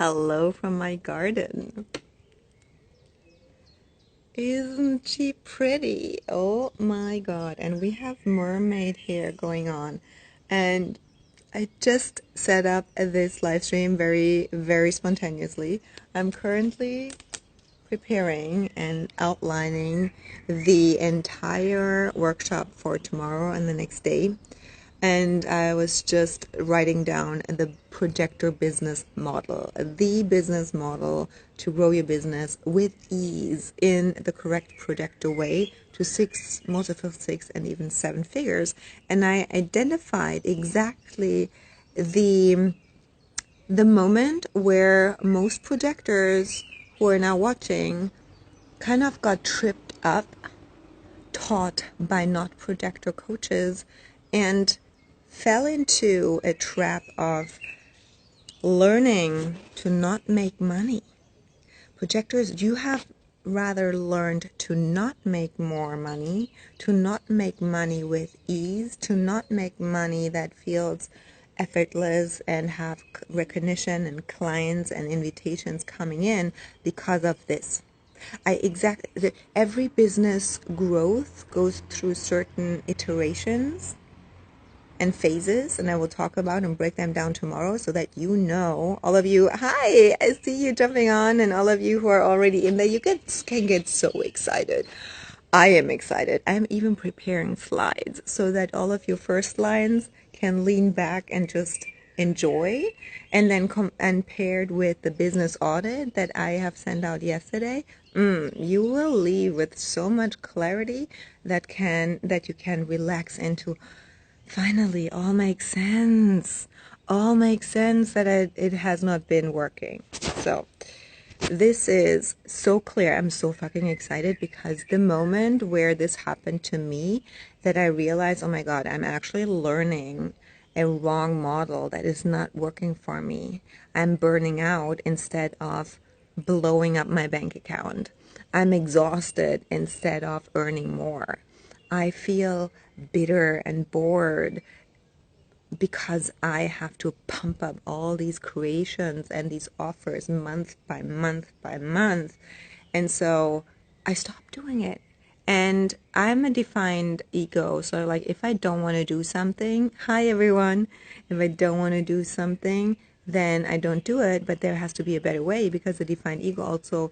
Hello from my garden. Isn't she pretty? Oh my god. And we have mermaid hair going on. And I just set up this live stream very spontaneously. I'm currently preparing and outlining the entire workshop for tomorrow and the next day. And I was just writing down the projector business model, the business model to grow your business with ease in the correct projector way to six, multiple six, and even seven figures. And I identified exactly the the moment where most projectors who are now watching kind of got tripped up, taught by not projector coaches, and fell into a trap of learning to not make money. Projectors, you have rather learned to not make more money, to not make money with ease, to not make money that feels effortless and have recognition and clients and invitations coming in because of this. Every business growth goes through certain iterations and phases, and I will talk about and break them down tomorrow so that you know, all of you, hi, I see you jumping on, and all of you who are already in there, you can get so excited. I am excited. I'm even preparing slides so that all of your first lines can lean back and just enjoy, and then and paired with the business audit that I have sent out yesterday, you will leave with so much clarity that you can relax into. Finally, all makes sense. All makes sense that it has not been working. So this is so clear. I'm so fucking excited because the moment where this happened to me, that I realized, oh my God, I'm actually learning a wrong model that is not working for me. I'm burning out instead of blowing up my bank account. I'm exhausted instead of earning more. I feel bitter and bored because I have to pump up all these creations and these offers month by month by month. And so I stopped doing it. And I'm a defined ego. So, like, if I don't want to do something, hi everyone, if I don't want to do something, then I don't do it. But there has to be a better way because the defined ego also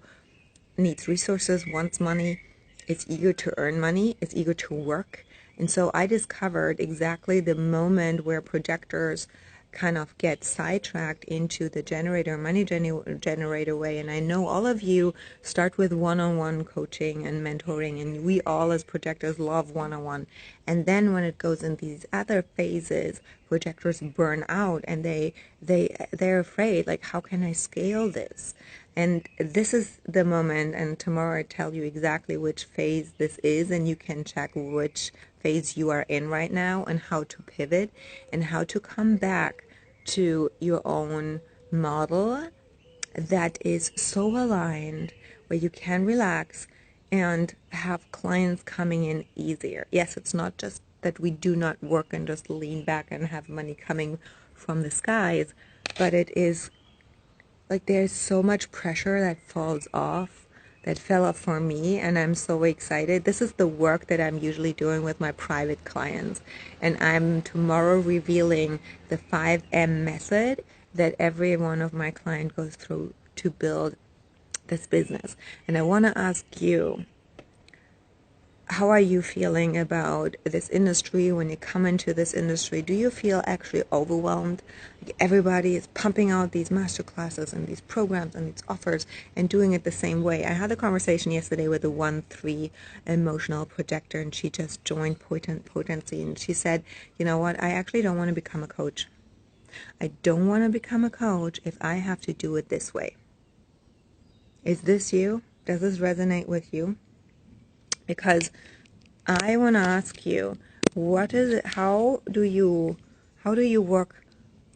needs resources, wants money, is eager to earn money, is eager to work. And so I discovered exactly the moment where projectors kind of get sidetracked into the generator way. And I know all of you start with one-on-one coaching and mentoring, and we all as projectors love one-on-one. And then when it goes in these other phases, projectors burn out, and they're afraid, like, how can I scale this? And this is the moment, and tomorrow I tell you exactly which phase this is, and you can check which phase you are in right now and how to pivot and how to come back to your own model that is so aligned where you can relax and have clients coming in easier. Yes, it's not just that we do not work and just lean back and have money coming from the skies, but it is like there's so much pressure that falls off, that fell off for me, and I'm so excited. This is the work that I'm usually doing with my private clients, and I'm tomorrow revealing the 5M method that every one of my clients goes through to build this business. And I want to ask you, how are you feeling about this industry when you come into this industry? Do you feel actually overwhelmed? Like everybody is pumping out these master classes and these programs and these offers and doing it the same way. I had a conversation yesterday with a 1-3 emotional projector, and she just joined Potency, and she said, you know what, I actually don't want to become a coach. I don't want to become a coach if I have to do it this way. Is this you? Does this resonate with you? Because I want to ask you, what is it? How do you work?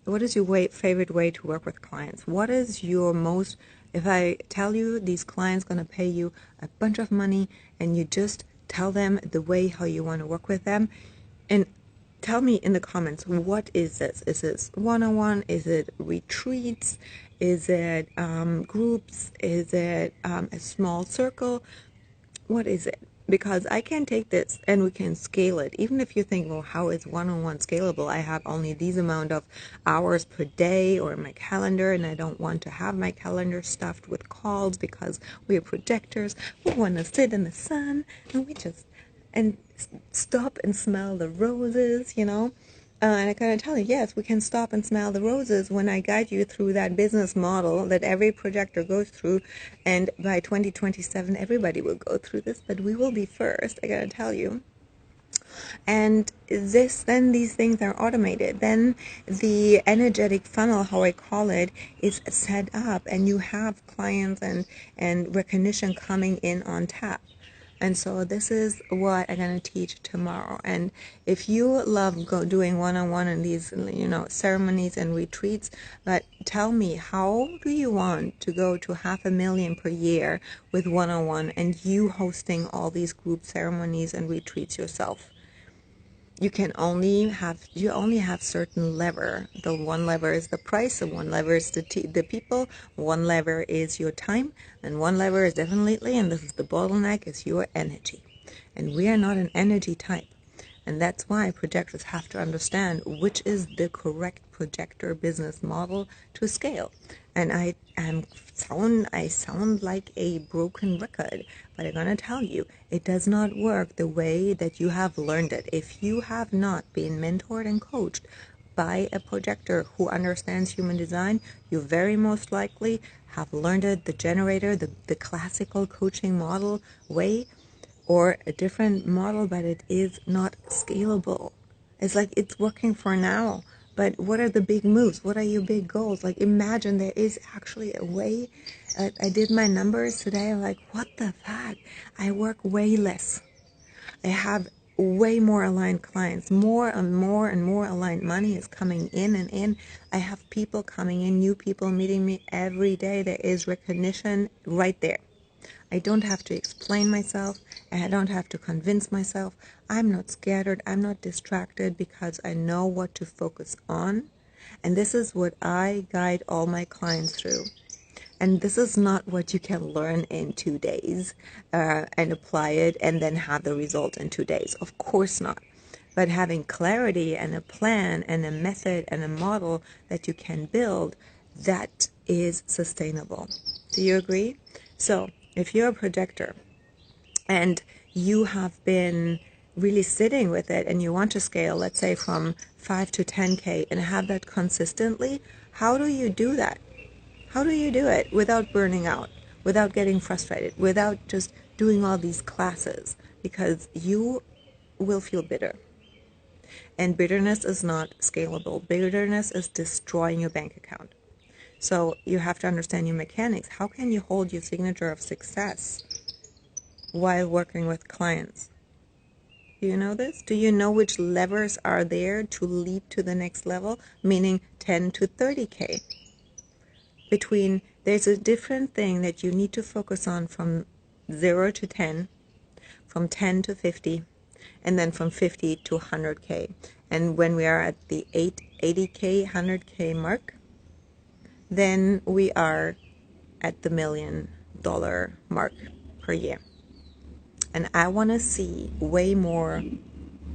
What is your favorite way to work with clients? What is your most? If I tell you these clients going to pay you a bunch of money, and you just tell them the way how you want to work with them, and tell me in the comments, what is this? Is this one-on-one? Is it retreats? Is it groups? Is it a small circle? What is it? Because I can take this and we can scale it. Even if you think, well, how is one-on-one scalable? I have only these amount of hours per day or my calendar, and I don't want to have my calendar stuffed with calls because we are projectors. We want to sit in the sun and we just and stop and smell the roses, you know. And I gotta tell you, yes, we can stop and smell the roses when I guide you through that business model that every projector goes through. And by 2027, everybody will go through this, but we will be first, I gotta tell you. And then these things are automated. Then the energetic funnel, how I call it, is set up, and you have clients and recognition coming in on tap. And so this is what I'm going to teach tomorrow. And if you love doing one-on-one in these, ceremonies and retreats, but tell me, how do you want to go to $500,000 per year with one-on-one and you hosting all these group ceremonies and retreats yourself? You only have certain lever. The one lever is the price, the one lever is the people, one lever is your time, and one lever is definitely, and this is the bottleneck, is your energy. And we are not an energy type. And that's why projectors have to understand which is the correct projector business model to scale. And I sound like a broken record, but I'm gonna tell you, it does not work the way that you have learned it. If you have not been mentored and coached by a projector who understands human design, you very most likely have learned it the generator, the classical coaching model way, or a different model, but it is not scalable. It's like it's working for now, but what are the big moves? What are your big goals? Like, imagine there is actually a way. I did my numbers today. I'm like, what the fuck? I work way less. I have way more aligned clients. More and more and more aligned money is coming in and in. I have people coming in, new people meeting me every day. There is recognition right there. I don't have to explain myself, and I don't have to convince myself. I'm not scattered, I'm not distracted, because I know what to focus on. And this is what I guide all my clients through. And this is not what you can learn in 2 days and apply it and then have the result in 2 days. Of course not. But having clarity and a plan and a method and a model that you can build, that is sustainable. Do you agree? So if you're a projector and you have been really sitting with it and you want to scale, let's say from 5 to 10K, and have that consistently, how do you do that? How do you do it without burning out, without getting frustrated, without just doing all these classes? Because you will feel bitter. And bitterness is not scalable. Bitterness is destroying your bank account. So you have to understand your mechanics. How can you hold your signature of success while working with clients? Do you know this? Do you know which levers are there to leap to the next level, meaning 10 to 30K? There's a different thing that you need to focus on from 0 to 10, from 10 to 50, and then from 50 to 100K. And when we are at the 80K, 100K mark, then we are at the $1 million mark per year. And I want to see way more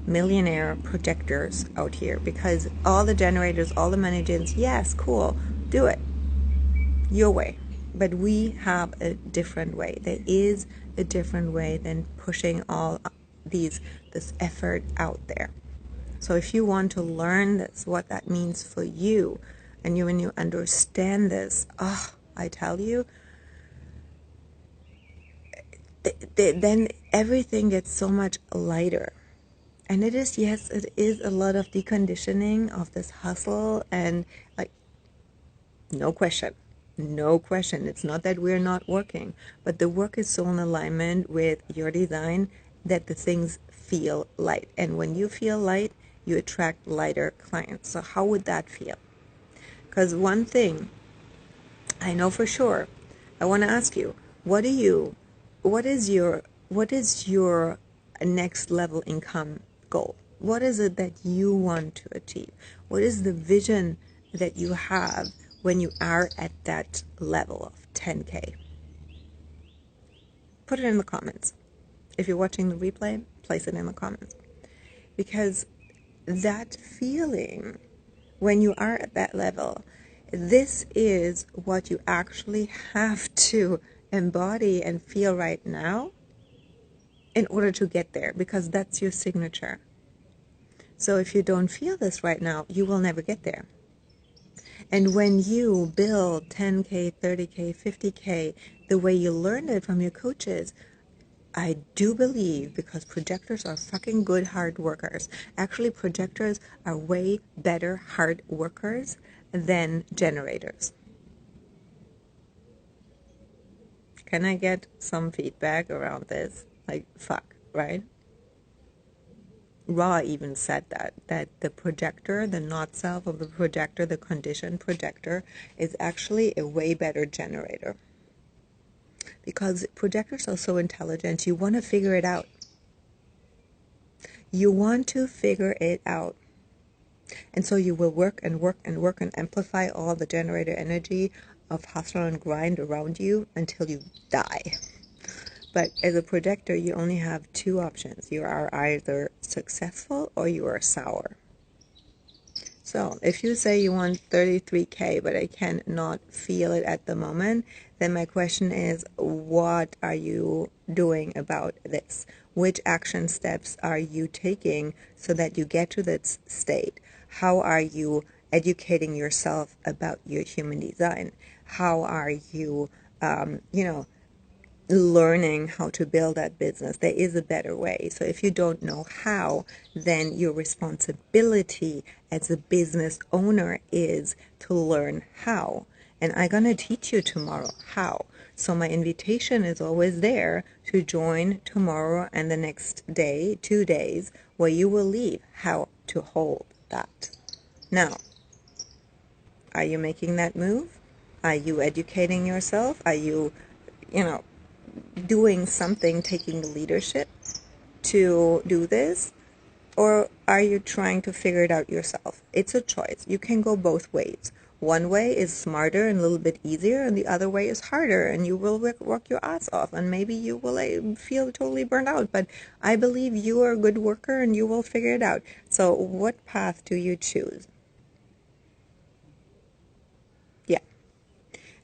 millionaire projectors out here, because all the generators, all the managers, yes, cool, do it your way. But we have a different way. There is a different way than pushing all this effort out there. So if you want to learn this, what that means for you, and when you understand this, I tell you, then everything gets so much lighter. And it is a lot of deconditioning of this hustle, and like, no question. It's not that we're not working, but the work is so in alignment with your design that the things feel light. And when you feel light, you attract lighter clients. So how would that feel? Because one thing I know for sure, I want to ask you, what is your next level income goal? What is it that you want to achieve? What is the vision that you have when you are at that level of 10K? Put it in the comments. If you're watching the replay, place it in the comments. Because that feeling, when you are at that level, this is what you actually have to embody and feel right now in order to get there, because that's your signature. So if you don't feel this right now, you will never get there. And when you build 10K, 30K, 50K, the way you learned it from your coaches, I do believe, because projectors are fucking good hard workers. Actually, projectors are way better hard workers than generators. Can I get some feedback around this? Like, fuck, right? Ra even said that the projector, the not self of the projector, the conditioned projector, is actually a way better generator. Because projectors are so intelligent, you want to figure it out. You want to figure it out. And so you will work and work and work and amplify all the generator energy of hustle and grind around you until you die. But as a projector, you only have two options. You are either successful or you are sour. So if you say you want 33K, but I cannot feel it at the moment, then my question is, what are you doing about this? Which action steps are you taking so that you get to that state? How are you educating yourself about your human design? How are you, learning how to build that business? There is a better way. So if you don't know how, then your responsibility as a business owner is to learn how. And I'm going to teach you tomorrow how. So my invitation is always there to join tomorrow and the next day, 2 days, where you will leave how to hold that. Now, are you making that move? Are you educating yourself? Are you, doing something, taking leadership to do this? Or are you trying to figure it out yourself? It's a choice. You can go both ways. One way is smarter and a little bit easier, and the other way is harder, and you will work your ass off, and maybe you will feel totally burned out. But I believe you are a good worker, and you will figure it out. So what path do you choose? Yeah.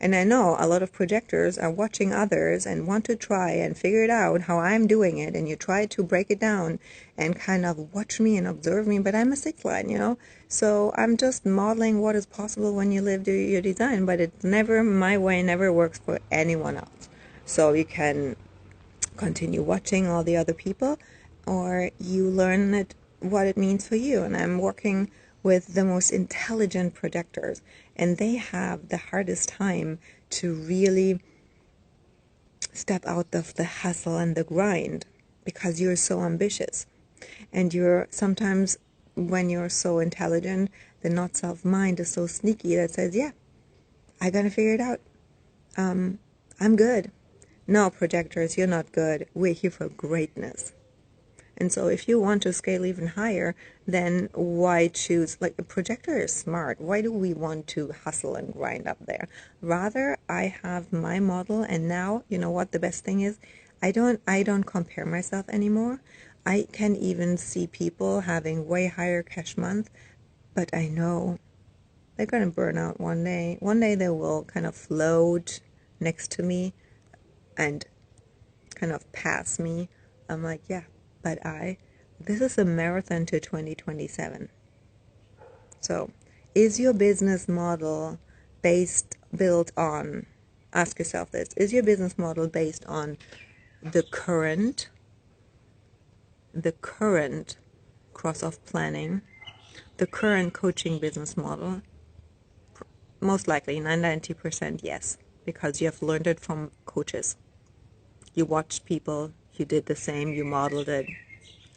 And I know a lot of projectors are watching others and want to try and figure it out how I'm doing it, and you try to break it down and kind of watch me and observe me, but I'm a 6 line, so I'm just modeling what is possible when you live your design, but it's never, my way never works for anyone else. So you can continue watching all the other people, or you learn what it means for you. And I'm working with the most intelligent projectors, and they have the hardest time to really step out of the hustle and the grind, because you're so ambitious. And you're sometimes, when you're so intelligent, the not self mind is so sneaky that says, yeah, I gotta figure it out. I'm good. No, projectors, you're not good. We're here for greatness. And so if you want to scale even higher, then why choose, like, a projector is smart. Why do we want to hustle and grind up there? Rather, I have my model, and now, you know what the best thing is? I don't compare myself anymore. I can even see people having way higher cash month, but I know they're going to burn out one day. One day they will kind of float next to me and kind of pass me. I'm like, yeah, but this is a marathon to 2027. So is your business model built on, ask yourself this, is your business model based on the current cross-off planning, the current coaching business model? Most likely 90% yes, because you have learned it from coaches. You watched people, you did the same, you modeled it,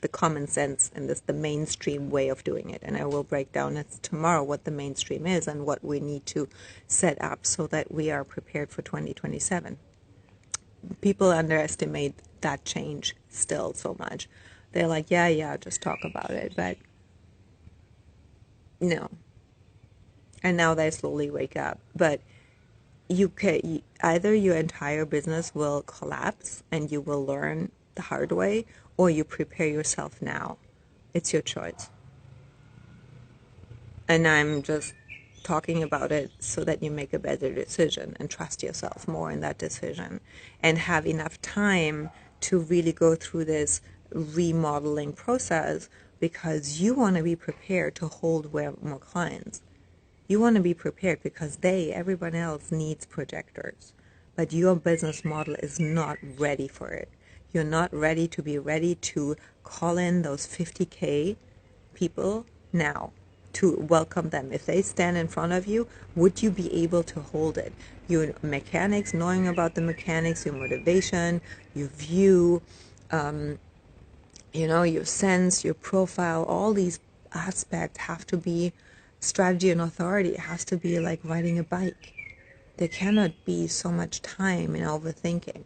the common sense, and this the mainstream way of doing it. And I will break down tomorrow what the mainstream is and what we need to set up so that we are prepared for 2027. People underestimate that change still so much. They're like, yeah, just talk about it. But no, And now they slowly wake up. But you can either your entire business will collapse and you will learn the hard way, or you prepare yourself now. It's your choice. And I'm just talking about it so that you make a better decision and trust yourself more in that decision and have enough time to really go through this remodeling process, because you want to be prepared to hold more clients. You want to be prepared because everyone else needs projectors, but your business model is not ready for it. You're not ready to call in those 50K people now, to welcome them. If they stand in front of you, would you be able to hold it? Your mechanics, knowing about the mechanics, your motivation, your view, your sense, your profile, all these aspects have to be strategy and authority. It has to be like riding a bike. There cannot be so much time in overthinking,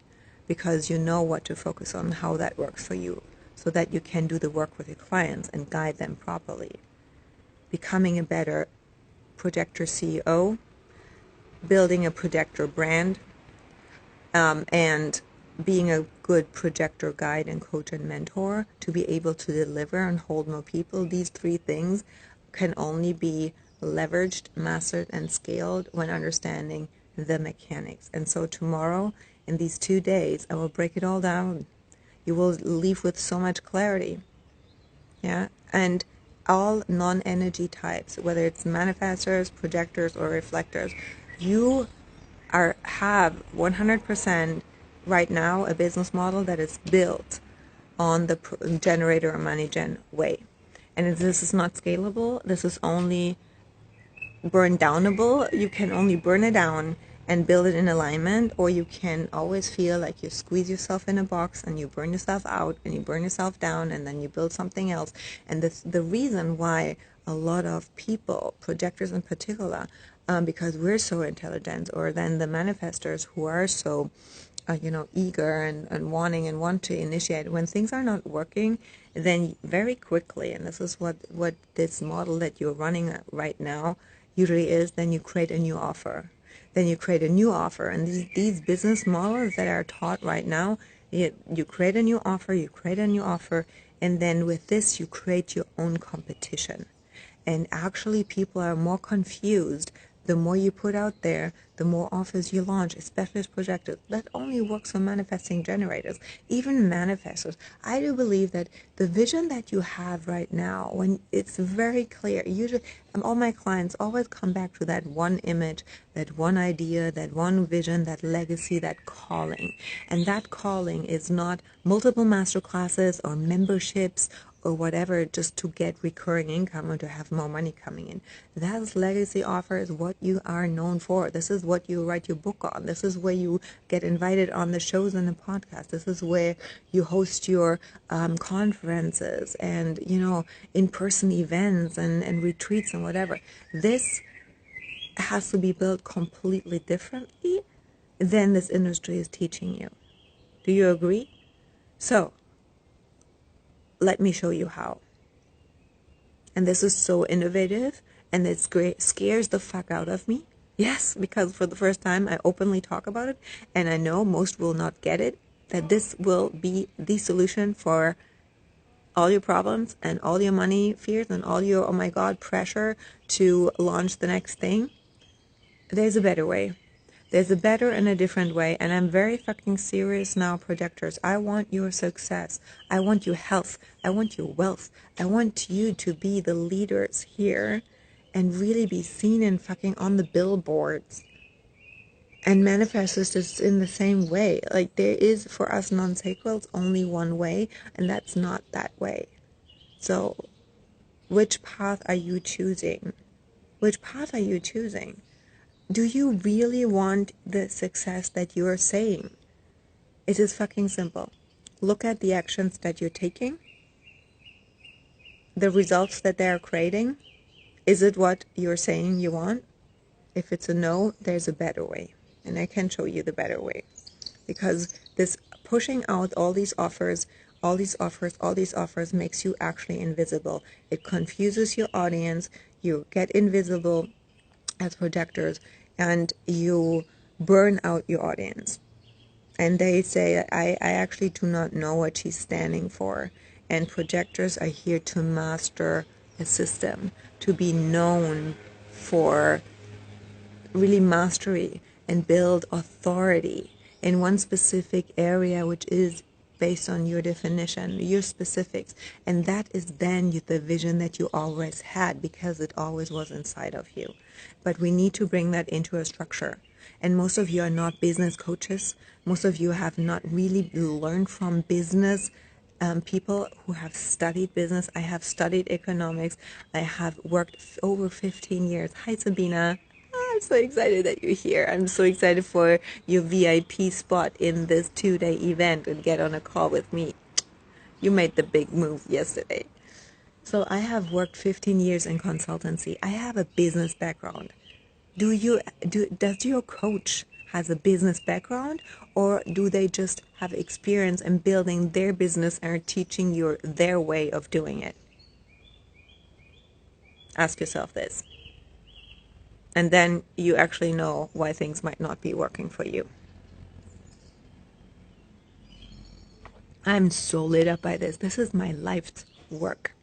because you know what to focus on, how that works for you, so that you can do the work with your clients and guide them properly. Becoming a better projector CEO, building a projector brand, and being a good projector guide and coach and mentor to be able to deliver and hold more people. These three things can only be leveraged, mastered, and scaled when understanding the mechanics. And so tomorrow, in these 2 days, I will break it all down. You will leave with so much clarity. Yeah, and all non-energy types, whether it's manifestors, projectors, or reflectors, you have 100% right now a business model that is built on the generator or money gen way. And this is not scalable. This is only burn downable. You can only burn it down and build it in alignment, or you can always feel like you squeeze yourself in a box and you burn yourself out and you burn yourself down and then you build something else. And the reason why a lot of people, projectors in particular, because we're so intelligent, or then the manifestors who are so eager and wanting and want to initiate, when things are not working, then very quickly, and this is what this model that you're running right now usually is, then you create a new offer. Then you create a new offer. And these business models that are taught right now, you create a new offer, and then with this you create your own competition. And actually people are more confused. The more you put out there, the more offers you launch, especially as projectors. That only works for manifesting generators, even manifestors. I do believe that the vision that you have right now, when it's very clear, usually all my clients always come back to that one image, that one idea, that one vision, that legacy, that calling. And that calling is not multiple master classes or memberships or whatever, just to get recurring income or to have more money coming in. That legacy offer is what you are known for. This is what you write your book on. This is where you get invited on the shows and the podcast. This is where you host your conferences and, in-person events and retreats and whatever. This has to be built completely differently than this industry is teaching you. Do you agree? So, let me show you how. And this is so innovative, and it scares the fuck out of me. Yes, because for the first time I openly talk about it, and I know most will not get it, that this will be the solution for all your problems and all your money fears and all your, oh my God, pressure to launch the next thing. There's a better way. There's a better and a different way, and I'm very fucking serious now, projectors. I want your success. I want your health. I want your wealth. I want you to be the leaders here and really be seen and fucking on the billboards. And manifest is just in the same way. Like, there is, for us non-sacrals, only one way, and that's not that way. So, which path are you choosing? Which path are you choosing? Do you really want the success that you are saying? It is fucking simple. Look at the actions that you're taking, the results that they are creating. Is it what you're saying you want? If it's a no, there's a better way. And I can show you the better way. Because this pushing out all these offers makes you actually invisible. It confuses your audience. You get invisible. as projectors, and you burn out your audience. And they say, I actually do not know what she's standing for. And projectors are here to master a system, to be known for really mastery and build authority in one specific area, which is based on your definition, your specifics. And that is then the vision that you always had, because it always was inside of you. But we need to bring that into a structure. And most of you are not business coaches. Most of you have not really learned from business people who have studied business. I have studied economics. I have worked over 15 years. Hi, Sabina. I'm so excited that you're here. I'm so excited for your VIP spot in this 2-day event and get on a call with me. You made the big move yesterday. So I have worked 15 years in consultancy. I have a business background. Does your coach has a business background, or do they just have experience in building their business and are teaching you their way of doing it? Ask yourself this. And then you actually know why things might not be working for you. I'm so lit up by this. This is my life's work.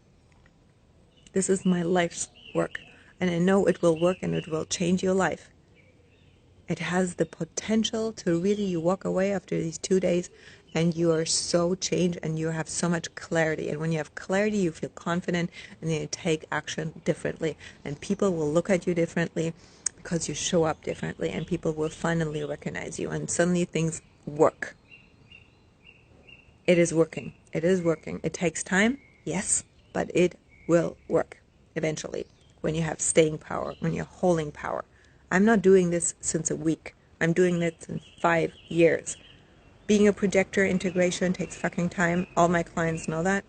This is my life's work. And I know it will work and it will change your life. It has the potential to really, you walk away after these 2 days and you are so changed and you have so much clarity. And when you have clarity, you feel confident and then you take action differently. And people will look at you differently because you show up differently, and people will finally recognize you, and suddenly things work. It is working. It is working. It takes time, yes, but it will work eventually when you have staying power, when you're holding power. I'm not doing this since a week. I'm doing this in 5 years. Being a projector, integration takes fucking time. All my clients know that.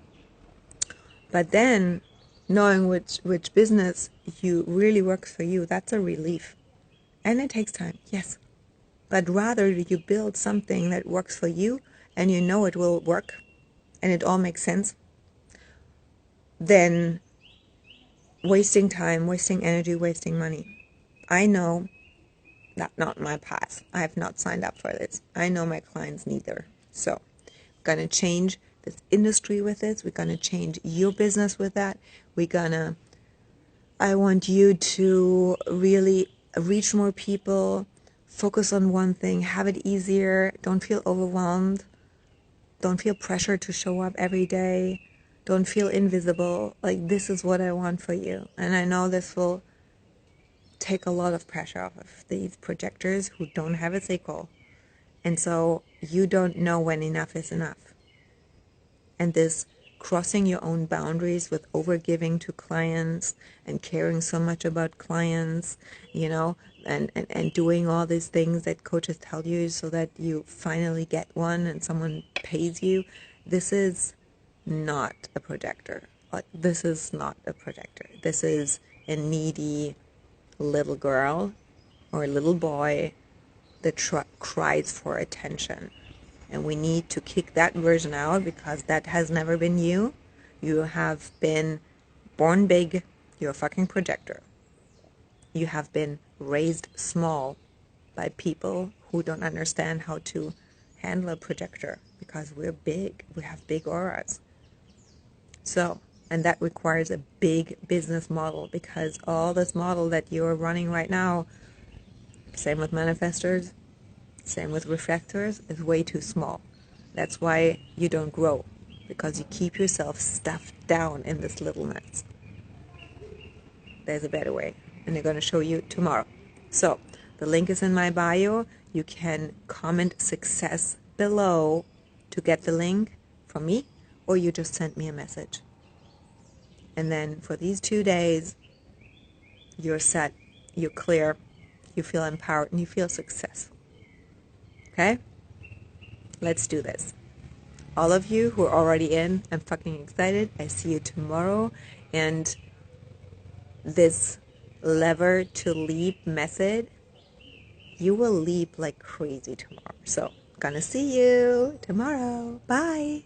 But then knowing which business you really works for you, that's a relief. And it takes time, yes. But rather you build something that works for you and you know it will work and it all makes sense, than wasting time, wasting energy, wasting money. I know that not my path. I have not signed up for this. I know my clients neither. So we're going to change this industry with this. We're going to change your business with that. I want you to really reach more people, focus on one thing, have it easier, don't feel overwhelmed, don't feel pressure to show up every day, don't feel invisible. Like, this is what I want for you. And I know this will take a lot of pressure off of these projectors who don't have a cycle. And so you don't know when enough is enough. And this crossing your own boundaries with overgiving to clients and caring so much about clients, and doing all these things that coaches tell you so that you finally get one and someone pays you. This is not a projector. This is not a projector. This is a needy little girl or a little boy that cries for attention. And we need to kick that version out, because that has never been you. You have been born big. You're a fucking projector. You have been raised small by people who don't understand how to handle a projector, because we're big. We have big auras. So, and that requires a big business model, because all this model that you're running right now, same with manifestors, same with reflectors, is way too small. That's why you don't grow, because you keep yourself stuffed down in this little nest. There's a better way, and they're going to show you tomorrow. So the link is in my bio. You can comment success below to get the link from me, or you just send me a message. And then for these 2 days, you're set, you're clear, you feel empowered, and you feel successful. Okay? Let's do this. All of you who are already in, I'm fucking excited. I see you tomorrow. And this lever to leap method, you will leap like crazy tomorrow. So, gonna see you tomorrow. Bye.